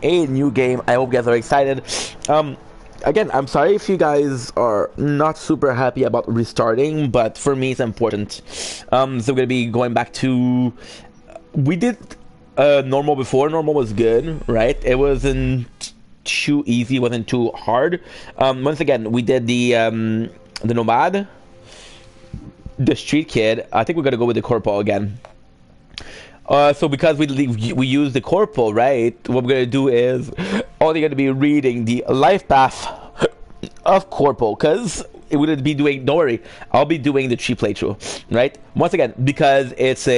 a new game. I hope you guys are excited. Again, I'm sorry if you guys are not super happy about restarting, but for me it's important. So we're gonna be going back to, we did normal before. Normal was good, right? It wasn't too easy, wasn't too hard. Once again, we did the nomad, the street kid. I think we're gonna go with the corporal again. So because we use the corporal, right? What we're gonna do is only gonna be reading the life path of corporal, because it would be doing. Don't worry, I'll be doing the cheap playthrough, right? Once again, because it's.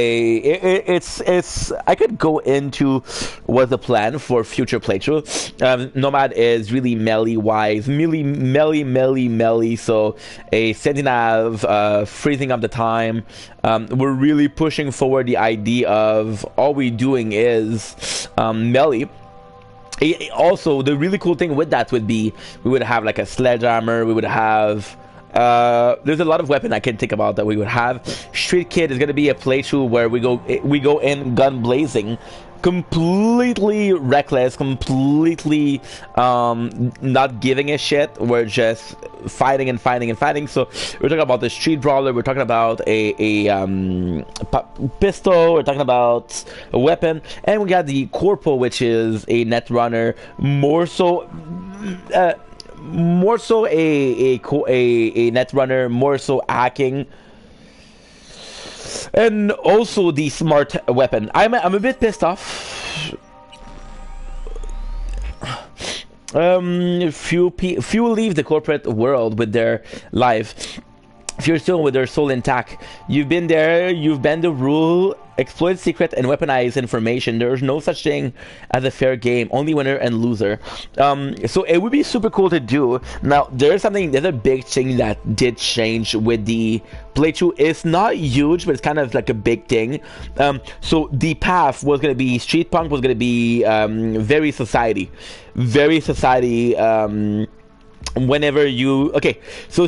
I could go into what's the plan for future playthrough. Nomad is really melee wise, melee. So a Sentinel, freezing up the time. We're really pushing forward the idea of all we doing is melee. Also, the really cool thing with that would be we would have like a sledgehammer. We would have there's a lot of weapon I can think about that we would have. Street Kid is gonna be a playthrough where we go in gun blazing, completely reckless, completely not giving a shit. We're just fighting and fighting. So we're talking about the street brawler. We're talking about a pistol. We're talking about a weapon, and we got the corporal, which is a net runner, more so a net runner, more so hacking, and also the smart weapon. I'm a bit pissed off. Few leave the corporate world with their life. If you're still with their soul intact, you've been there, you've bent the rule, exploit secret and weaponize information. There's no such thing as a fair game, only winner and loser. So it would be super cool to do. Now there's a big thing that did change with the playthrough. It's not huge, but it's kind of like a big thing. So the path was going to be street punk, was going to be very society. Whenever you so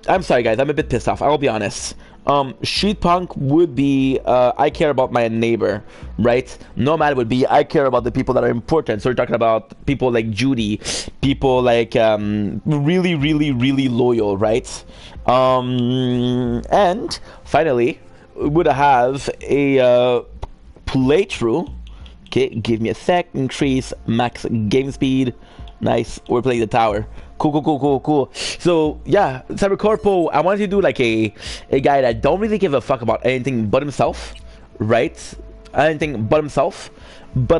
I'm sorry guys, I'm a bit pissed off, I'll be honest. Street punk would be I care about my neighbor, right? Nomad would be I care about the people that are important. So we're talking about people like Judy, people like really loyal, right? And finally we would have a playthrough. Okay, give me a sec. Increase max game speed. Nice. We're playing the tower. Cool. So yeah, Cyber Corpo, I wanted to do like a guy that don't really give a fuck about anything but himself, right? Anything but himself. But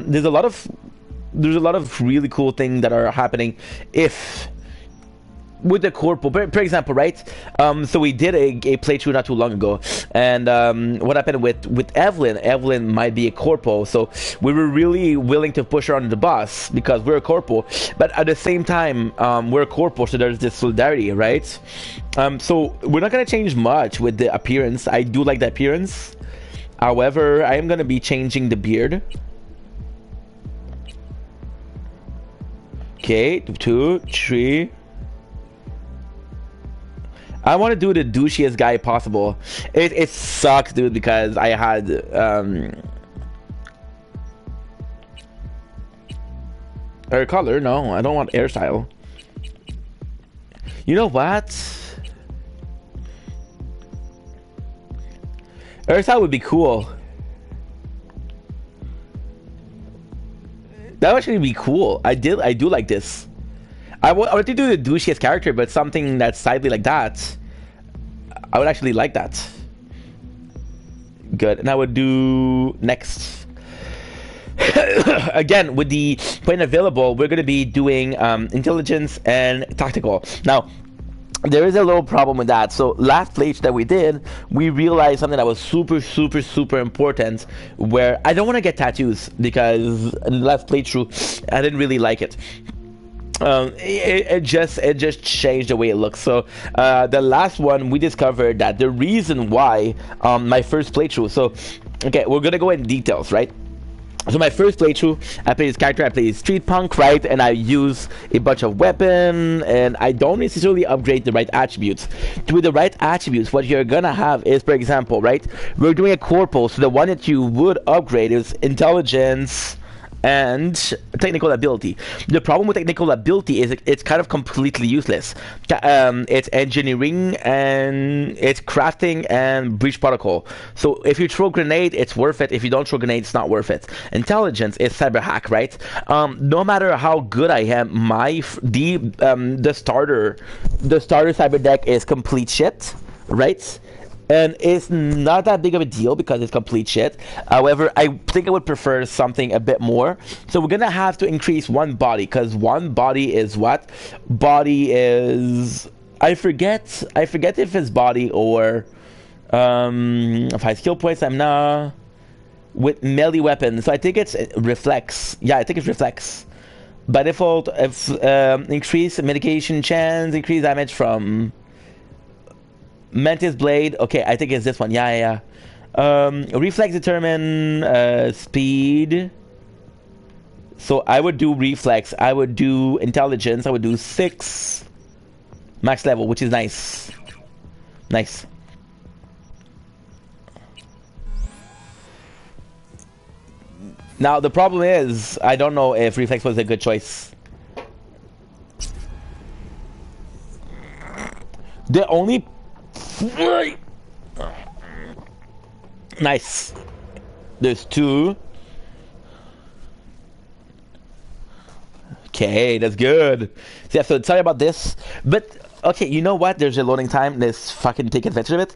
there's a lot of really cool things that are happening if with the corporal, for example, right? So we did a playthrough not too long ago, and what happened with Evelyn might be a corporal, so we were really willing to push her under the bus because we're a corporal, but at the same time we're a corporal, so there's this solidarity, right? So we're not going to change much with the appearance. I do like the appearance, however I am going to be changing the beard. Okay, 2, 3. I want to do the douchiest guy possible. It sucks, dude, because I had hair color. No, I don't want hairstyle. You know what? Hairstyle would be cool. That would actually be cool. I do like this. I want to do the douchiest character, but something that's sidely like that. I would actually like that. Good. And I would do next. Again, with the point available, we're going to be doing intelligence and tactical. Now, there is a little problem with that. So last playthrough that we did, we realized something that was super important, where I don't want to get tattoos because in the last playthrough I didn't really like it. It just changed the way it looks. So the last one, we discovered that the reason why my first playthrough, so okay, we're gonna go in details, right? So my first playthrough, I played this character, I played street punk, right? And I use a bunch of weapon, and I don't necessarily upgrade the right attributes. With the right attributes, what you're gonna have is, for example, right? We're doing a corporal, so the one that you would upgrade is intelligence and technical ability. The problem with technical ability is it's kind of completely useless. It's engineering and it's crafting and breach protocol. So if you throw grenade, it's worth it. If you don't throw grenade, it's not worth it. Intelligence is cyber hack, right? No matter how good I am, the starter cyber deck is complete shit, right? And it's not that big of a deal because it's complete shit. However, I think I would prefer something a bit more. So we're gonna have to increase one body, because one body is what? Body is, I forget if it's body or 5 skill points. I'm not with melee weapons. So I think it's reflex. Yeah, I think it's reflex. By default, if increase mitigation chance, increase damage from Mantis Blade. Okay, I think it's this one. Yeah. Reflex determine speed. So I would do reflex. I would do intelligence. I would do 6 max level, which is nice. Nice. Now the problem is I don't know if reflex was a good choice. The only nice. There's 2. Okay, that's good. So, yeah, so sorry about this, but okay, you know what? There's a loading time. Let's fucking take advantage of it.